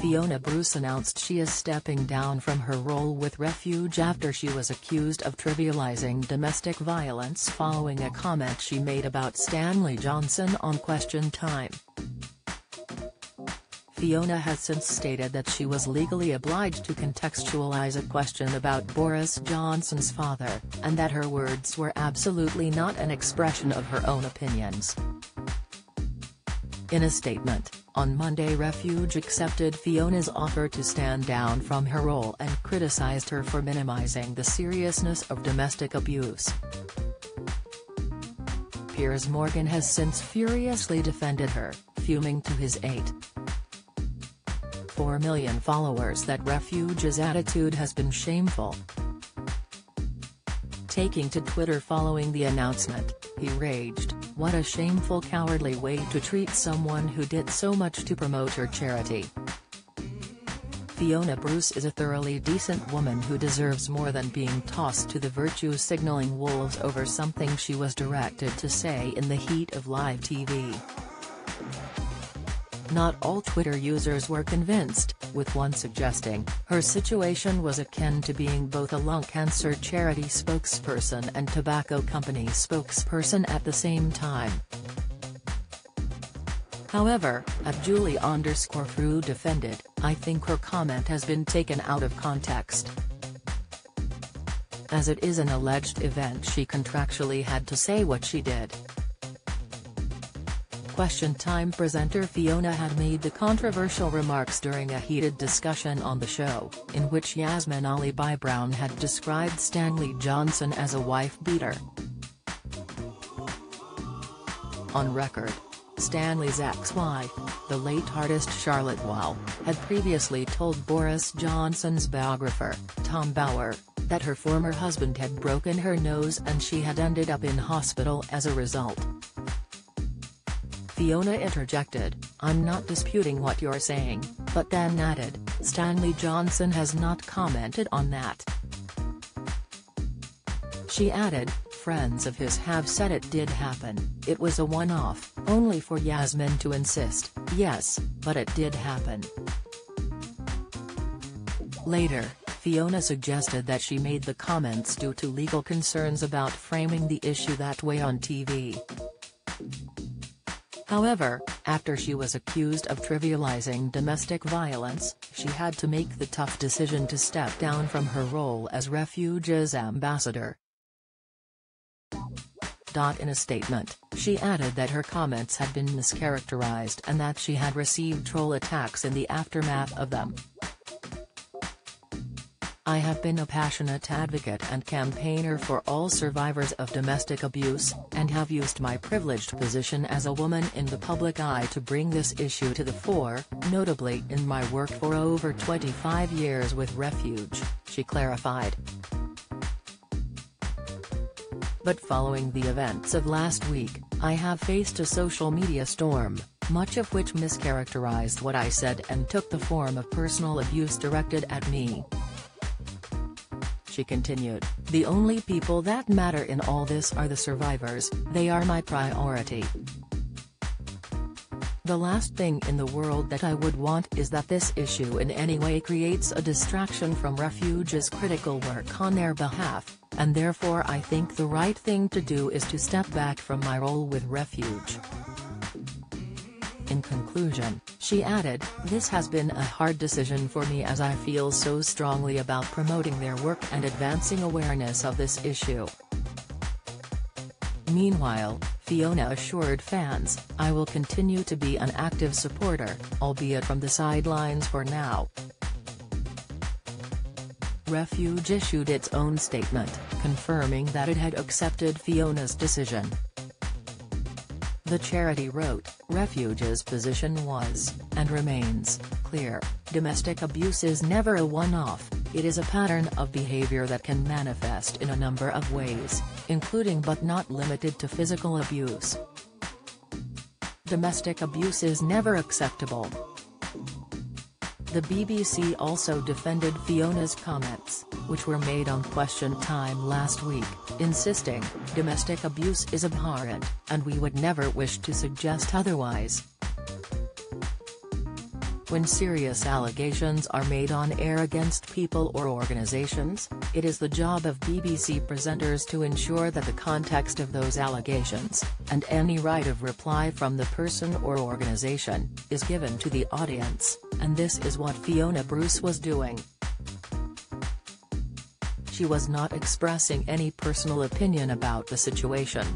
Fiona Bruce announced she is stepping down from her role with Refuge after she was accused of trivializing domestic violence following a comment she made about Stanley Johnson on Question Time. Fiona has since stated that she was legally obliged to contextualize a question about Boris Johnson's father, and that her words were absolutely not an expression of her own opinions. In a statement, on Monday, Refuge accepted Fiona's offer to stand down from her role and criticized her for minimizing the seriousness of domestic abuse. Piers Morgan has since furiously defended her, fuming to his 8.4 million followers that Refuge's attitude has been shameful. Taking to Twitter following the announcement, he raged, "What a shameful, cowardly way to treat someone who did so much to promote her charity." Fiona Bruce is a thoroughly decent woman who deserves more than being tossed to the virtue-signaling wolves over something she was directed to say in the heat of live TV. Not all Twitter users were convinced, with one suggesting, her situation was akin to being both a lung cancer charity spokesperson and tobacco company spokesperson at the same time. However, @Julie_Frew defended, "I think her comment has been taken out of context. As it is an alleged event, she contractually had to say what she did." Question Time presenter Fiona had made the controversial remarks during a heated discussion on the show, in which Yasmin Ali Brown had described Stanley Johnson as a wife-beater. On record, Stanley's ex-wife, the late artist Charlotte Wall, had previously told Boris Johnson's biographer, Tom Bauer, that her former husband had broken her nose and she had ended up in hospital as a result. Fiona interjected, "I'm not disputing what you're saying," but then added, "Stanley Johnson has not commented on that." She added, "Friends of his have said it did happen, it was a one-off," only for Yasmin to insist, "Yes, but it did happen." Later, Fiona suggested that she made the comments due to legal concerns about framing the issue that way on TV. However, after she was accused of trivializing domestic violence, she had to make the tough decision to step down from her role as Refuge's ambassador. In a statement, she added that her comments had been mischaracterized and that she had received troll attacks in the aftermath of them. "I have been a passionate advocate and campaigner for all survivors of domestic abuse, and have used my privileged position as a woman in the public eye to bring this issue to the fore, notably in my work for over 25 years with Refuge," she clarified. But following the events of last week, "I have faced a social media storm, much of which mischaracterized what I said and took the form of personal abuse directed at me." She continued, "The only people that matter in all this are the survivors, they are my priority. The last thing in the world that I would want is that this issue in any way creates a distraction from Refuge's critical work on their behalf, and therefore I think the right thing to do is to step back from my role with Refuge." In conclusion, she added, "This has been a hard decision for me as I feel so strongly about promoting their work and advancing awareness of this issue." Meanwhile, Fiona assured fans, "I will continue to be an active supporter, albeit from the sidelines for now." Refuge issued its own statement, confirming that it had accepted Fiona's decision. The charity wrote, "Refuge's position was, and remains, clear. Domestic abuse is never a one-off, it is a pattern of behavior that can manifest in a number of ways, including but not limited to physical abuse. Domestic abuse is never acceptable." The BBC also defended Fiona's comments, which were made on Question Time last week, insisting, "Domestic abuse is abhorrent, and we would never wish to suggest otherwise." When serious allegations are made on air against people or organizations, it is the job of BBC presenters to ensure that the context of those allegations, and any right of reply from the person or organization, is given to the audience, and this is what Fiona Bruce was doing. She was not expressing any personal opinion about the situation.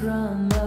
From